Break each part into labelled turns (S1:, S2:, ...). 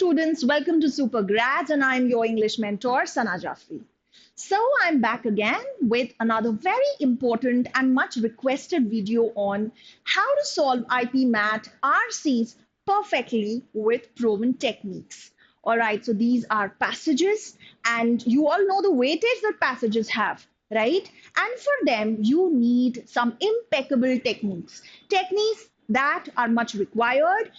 S1: students, welcome to Super Grads, and I'm your English mentor, Sana Jafri. So I'm back again with another very important and much requested video on how to solve IPMAT RCs perfectly with proven techniques. All right, so these are passages, and you all know the weightage that passages have, right? And for them, you need some impeccable techniques that are much required,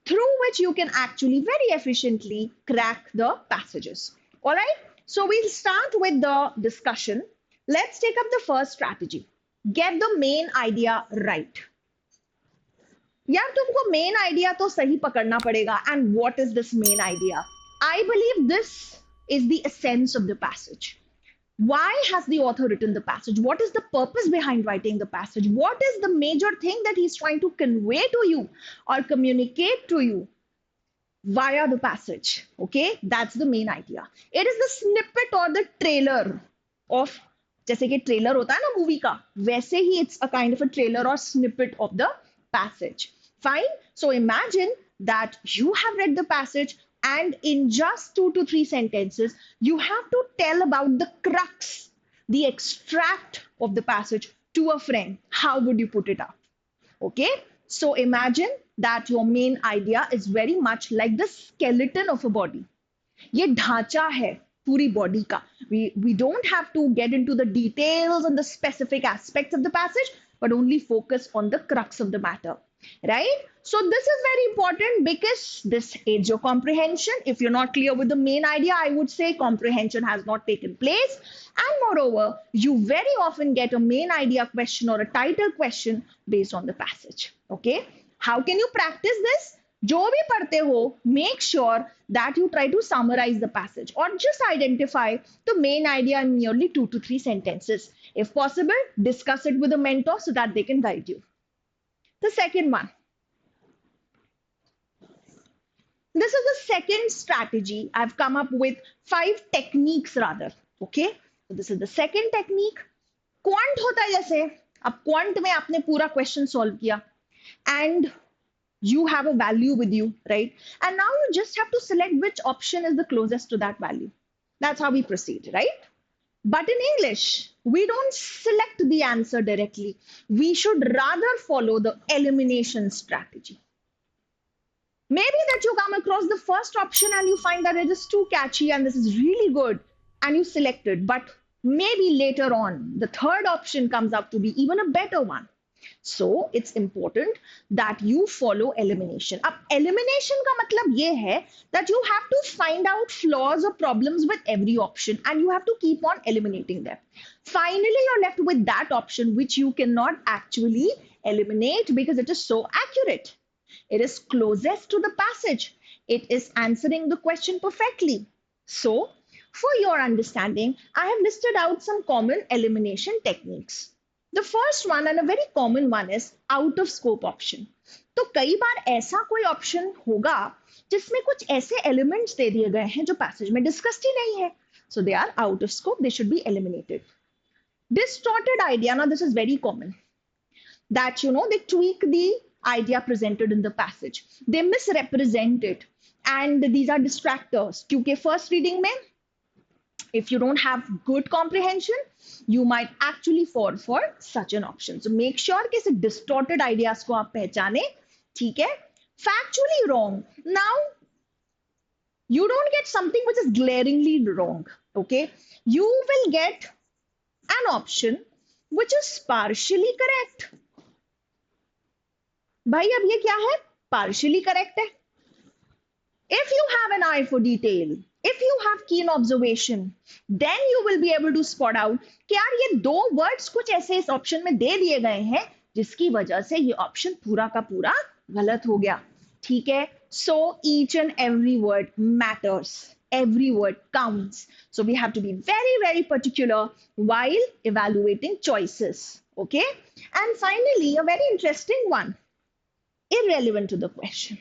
S1: through which you can actually very efficiently crack the passages. All right, so we'll start with the discussion. Let's take up the first strategy. Get the main idea right. यार तुमको main idea तो सही पकड़ना पड़ेगा. And what is this main idea? I believe this is the essence of the passage. Why has the author written the passage? What is the purpose behind writing the passage? What is the major thing that he's trying to convey to you or communicate to you via the passage? Okay, that's the main idea. It is the snippet or the trailer of, जैसे कि trailer होता है ना movie का, वैसे ही it's a kind of a trailer or snippet of the passage. Fine. So imagine that you have read the passage, and in just 2 to 3 sentences, you have to tell about the crux, the extract of the passage to a friend. How would you put it up? Okay. So imagine that your main idea is very much like the skeleton of a body. ये ढांचा है पूरी body का. We don't have to get into the details and the specific aspects of the passage, but only focus on the crux of the matter. Right? So this is very important because this aids your comprehension. If you're not clear with the main idea, I would say comprehension has not taken place. And moreover, you very often get a main idea question or a title question based on the passage. Okay? How can you practice this? जो भी पढ़ते हो, make sure that you try to summarize the passage or just identify the main idea in nearly 2 to 3 sentences. If possible, discuss it with a mentor so that they can guide you. The second one. This is the second strategy. I've come up with 5 techniques rather. Okay. So this is the second technique. Quant होता है जैसे, अब quant में आपने पूरा question solve किया and you have a value with you, right? And now you just have to select which option is the closest to that value. That's how we proceed, right? But in English, we don't select the answer directly. We should rather follow the elimination strategy. Maybe that you come across the first option and you find that it is too catchy and this is really good and you select it. But maybe later on, the third option comes up to be even a better one. So it's important that you follow elimination. अब elimination का मतलब ये है that you have to find out flaws or problems with every option and you have to keep on eliminating them. Finally, you're left with that option which you cannot actually eliminate because it is so accurate. It is closest to the passage. It is answering the question perfectly. So, for your understanding, I have listed out some common elimination techniques. The first one and a very common one is out of scope option. तो कई बार ऐसा कोई option होगा जिसमें कुछ ऐसे elements they दिए गए हैं जो पैसेज में डिस्कस्ड ही नहीं है. So they are out of scope. They should be eliminated. Distorted idea. Now this is very common. That they tweak the idea presented in the passage. They misrepresent it. And these are distractors. क्योंकि first reading में, if you don't have good comprehension, you might actually fall for such an option. So make sure कि इसे distorted ideas को आप पहचाने, ठीक है? Factually wrong. Now, you don't get something which is glaringly wrong, okay? You will get an option which is partially correct. भाई अब ये क्या है? Partially correct है. If you have an eye for detail, if you have keen observation, then you will be able to spot out कि यार ये 2 words कुछ ऐसे इस option में दे दिए गए हैं जिसकी वजह से ये option पूरा का पूरा गलत हो गया. ठीक है? So each and every word matters. Every word counts. So we have to be very, very particular while evaluating choices. Okay? And finally, a very interesting one. Irrelevant to the question.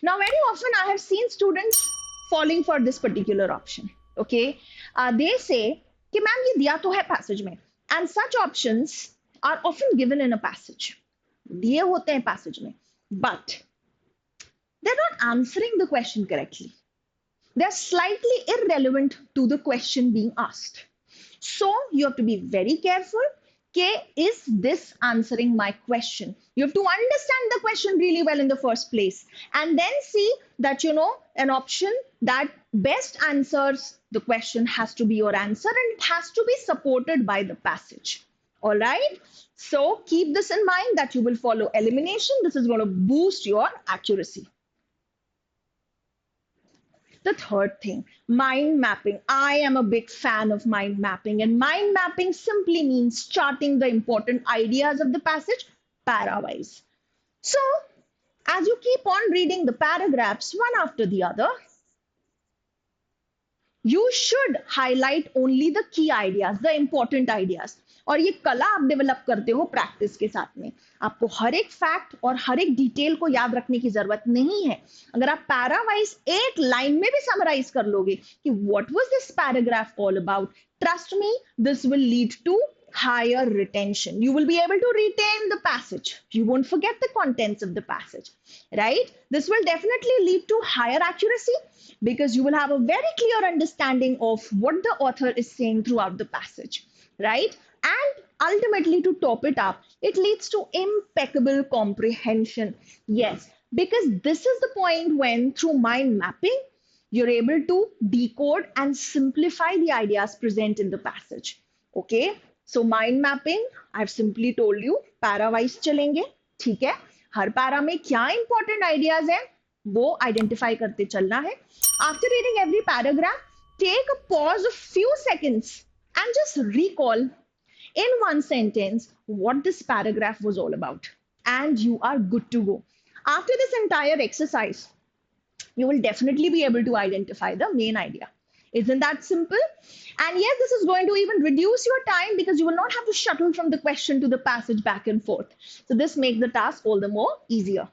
S1: Now, very often I have seen students falling for this particular option. Okay, they say कि ma'am ये दिया तो है passage में, and such options are often given in a passage. दिए होते हैं passage में, but they're not answering the question correctly. They're slightly irrelevant to the question being asked. So you have to be very careful. Is this answering my question? You have to understand the question really well in the first place, and then see that an option that best answers the question has to be your answer, and it has to be supported by the passage. All right. So keep this in mind that you will follow elimination. This is going to boost your accuracy. The third thing, mind mapping. I am a big fan of mind mapping, and mind mapping simply means charting the important ideas of the passage para-wise. So, as you keep on reading the paragraphs one after the other, you should highlight only the key ideas, the important ideas. और ये कला आप develop करते हो practice के साथ में. आपको हर एक फैक्ट और हर एक डिटेल को याद रखने की जरूरत नहीं है. अगर आप पैरा वाइज एक लाइन में भी समराइज कर लोगे कि what was this paragraph all about, trust me, this will lead to higher retention. You will be able to retain the passage. You won't forget the contents of the passage, right? This will definitely lead to higher accuracy because you will have a very clear understanding of what the author is saying throughout the passage, right? And ultimately, to top it up, it leads to impeccable comprehension. Yes, because this is the point when through mind mapping, you're able to decode and simplify the ideas present in the passage. Okay, so mind mapping, I've simply told you, para wise चलेंगे, ठीक है. हर para में क्या important ideas है वो identify करते चलना है. After reading every paragraph, take a pause of few seconds and just recall in one sentence what this paragraph was all about, and you are good to go. After this entire exercise, you will definitely be able to identify the main idea. Isn't that simple? And yes, this is going to even reduce your time because you will not have to shuttle from the question to the passage back and forth. So this makes the task all the more easier.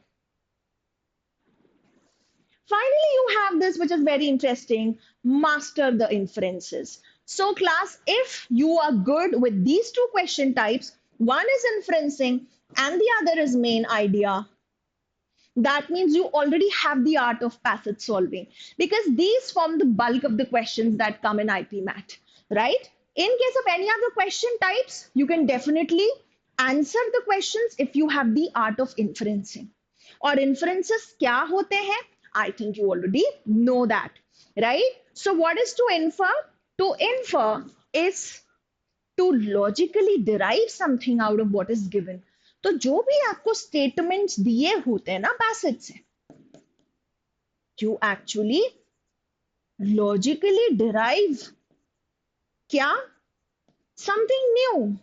S1: Finally, you have this, which is very interesting, master the inferences. So class, if you are good with these two question types, one is inferencing and the other is main idea, that means you already have the art of passage solving because these form the bulk of the questions that come in IPMAT, right? In case of any other question types, you can definitely answer the questions if you have the art of inferencing. Or inferences kya hote hain? I think you already know that, right? So what is to infer? To infer is to logically derive something out of what is given. तो जो भी आपको statements दिए होते हैं ना passage से, you actually logically derive क्या? Something new.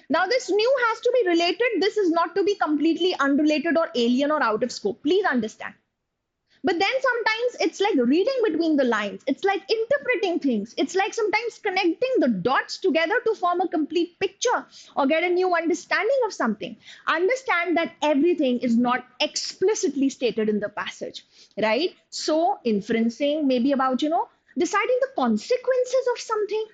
S1: Now this new has to be related. This is not to be completely unrelated or alien or out of scope. Please understand. But then sometimes it's like reading between the lines. It's like interpreting things. It's like sometimes connecting the dots together to form a complete picture or get a new understanding of something. Understand that everything is not explicitly stated in the passage, right? So inferencing may be about, deciding the consequences of something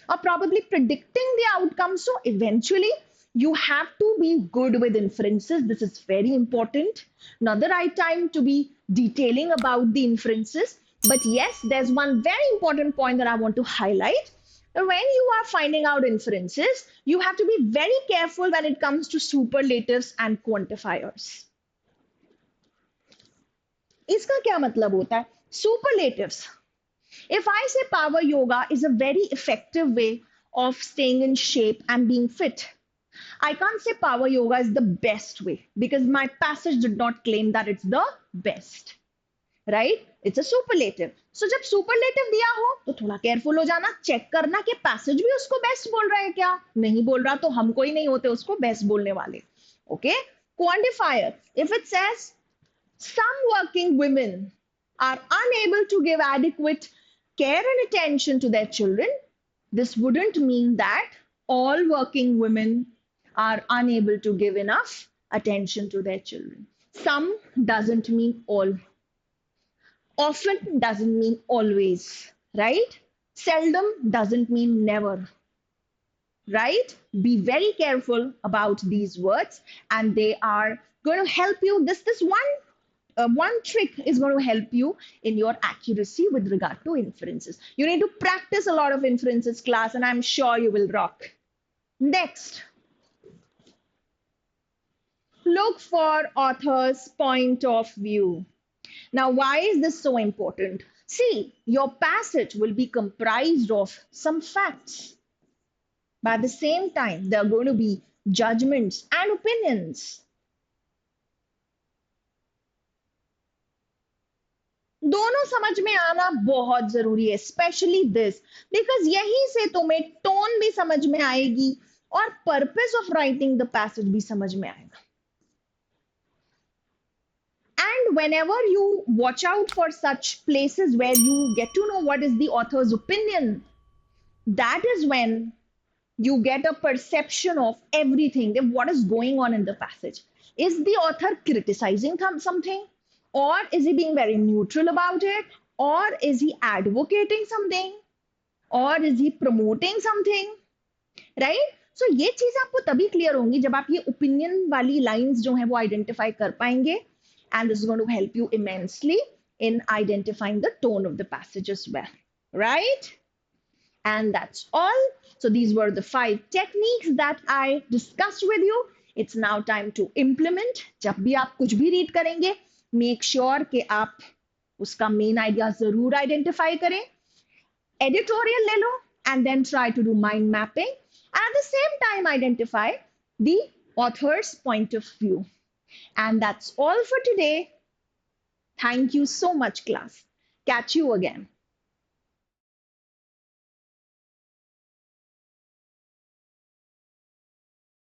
S1: or probably predicting the outcome. So eventually, you have to be good with inferences. This is very important. Not the right time to be detailing about the inferences. But yes, there's one very important point that I want to highlight. When you are finding out inferences, you have to be very careful when it comes to superlatives and quantifiers. इसका क्या मतलब होता है? Superlatives. If I say power yoga is a very effective way of staying in shape and being fit, I can't say power yoga is the best way because my passage did not claim that it's the best, right? It's a superlative. So जब superlative दिया हो तो थोड़ा careful हो जाना, check करना कि passage भी उसको best बोल रहा है क्या? नहीं बोल रहा तो हम कोई नहीं होते उसको best बोलने वाले. Okay? Quantifier. If it says some working women are unable to give adequate care and attention to their children, this wouldn't mean that all working women are unable to give enough attention to their children. Some doesn't mean all. Often doesn't mean always, right? Seldom doesn't mean never, right? Be very careful about these words and they are going to help you. This one one trick is going to help you in your accuracy with regard to inferences. You need to practice a lot of inferences, class, and I'm sure you will rock. Next, look for author's point of view. Now, why is this so important? See, your passage will be comprised of some facts. But at the same time, there are going to be judgments and opinions. दोनों समझ में आना बहुत जरूरी है, specially this, because यहीं से तुम्हें टोन भी समझ में आएगी और purpose of writing the passage भी समझ में आएगा. And whenever you watch out for such places where you get to know what is the author's opinion, that is when you get a perception of everything, that what is going on in the passage. Is the author criticizing something? Or is he being very neutral about it? Or is he advocating something? Or is he promoting something? Right? So ये चीज आपको तभी clear होंगी जब आप ये opinion वाली lines जो है वो आइडेंटिफाई कर पाएंगे. And this is going to help you immensely in identifying the tone of the passage as well. Right? And that's all. So these were the 5 techniques that I discussed with you. It's now time to implement. जब भी आप कुछ भी read करेंगे, make sure कि आप उसका main idea जरूर identify करें. Editorial ले लो and then try to do mind mapping. At the same time, identify the author's point of view. And that's all for today. Thank you so much, class. Catch you again.